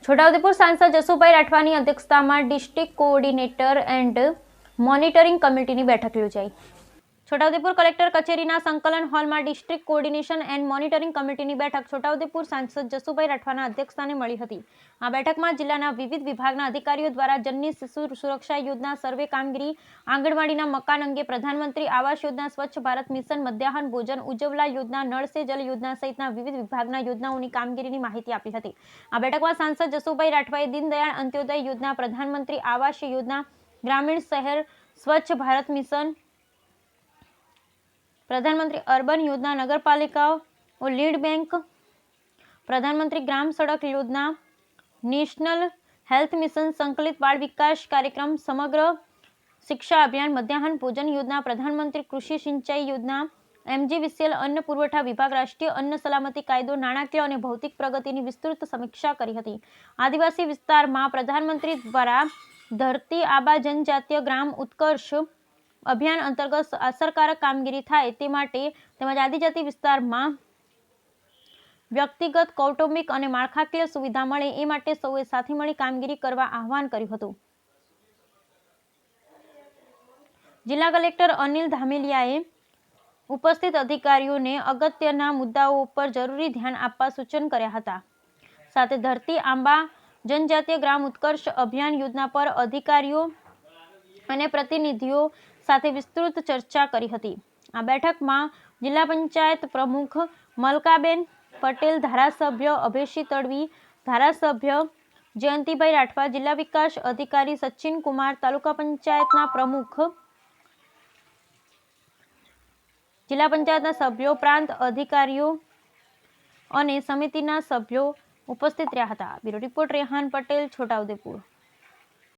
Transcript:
છોટાઉદેપુર સાંસદ જસુભાઈ રાઠવાની અધ્યક્ષતામાં district coordinator and monitoring કમિટીની બેઠક યોજાઈ. છોટાઉદેપુર કલેક્ટર કચેરીના સંકલન હોલમાં ડિસ્ટ્રિક્ટ કોઓર્ડિનેશન એન્ડ મોનિટરિંગ કમિટીની બેઠક છોટાઉદેપુર સાંસદ જસુભાઈ રાઠવાના અધ્યક્ષસ્થાને મળી હતી. આ બેઠકમાં જિલ્લાના વિવિધ વિભાગના અધિકારીઓ દ્વારા જનની શિશુ સુરક્ષા યોજના સર્વે કામગીરી, આંગણવાડીના મકાન અંગે, પ્રધાનમંત્રી આવાસ યોજના, સ્વચ્છ ભારત મિશન, મધ્યાહન ભોજન, ઉજ્જવલા યોજના, નળ સે જલ યોજના સહિતના વિવિધ વિભાગના યોજનાઓની કામગીરીની માહિતી આપી હતી. આ બેઠકમાં સાંસદ જસુભાઈ રાઠવાએ દીનદયાળ અંત્યોદય યોજના, પ્રધાનમંત્રી આવાસ યોજના, ગ્રામીણ શહેર સ્વચ્છ ભારત મિશન, प्रधानमंत्री अर्बन योजना, नगरपालिकाओं लीड बैंक, प्रधानमंत्री ग्राम सड़क योजना, नेशनल हेल्थ मिशन, संकलित बाल विकास कार्यक्रम, समग्र शिक्षा अभियान, मध्याह्न भोजन योजना, प्रधानमंत्री कृषि सिंचाई योजना, MGVCL अन्न पुरवठा विभाग, राष्ट्रीय अन्न सलामती कायदो, नाણાકીય અને ભૌતિક પ્રગતિની વિસ્તૃત સમીક્ષા કરી હતી. આદિવાસી વિસ્તારમાં પ્રધાનમંત્રી દ્વારા ધરતી આબા જનજાતીય ગ્રામ ઉત્કર્ષ અભિયાન અંતર્ગત અસરકારક કામગીરી થાય તે માટે તેમજ આદિજાતિ વિસ્તારમાં વ્યક્તિગત, કૌટુંબિક અને માળખાકીય સુવિધા મળે એ માટે સૌએ સાથે મળી કામગીરી કરવા આહવાન કર્યું હતું. જિલ્લા કલેક્ટર અનિલ ધામેલિયાએ ઉપસ્થિત અધિકારીઓને અગત્યના મુદ્દાઓ ઉપર જરૂરી ધ્યાન આપવા સૂચન કર્યા હતા. સાથે ધરતી આંબા જનજાતીય ગ્રામ ઉત્કર્ષ અભિયાન યોજના પર અધિકારીઓ અને પ્રતિનિધિઓ સાથે વિસ્તૃત ચર્ચા કરી હતી. આ બેઠકમાં જિલ્લા પંચાયત પ્રમુખ મલકાબેન પટેલ, ધારાસભ્ય અભયસિંહ તડવી, ધારાસભ્ય જયંતિભાઈ રાઠવા, જિલ્લા વિકાસ અધિકારી સચિન કુમાર, તાલુકા પંચાયતના પ્રમુખ, જિલ્લા પંચાયતના સભ્યો, પ્રાંત અધિકારીઓ અને સમિતિના સભ્યો ઉપસ્થિત રહ્યા હતા. Bureau report Rehan Patel, Chhota Udepur.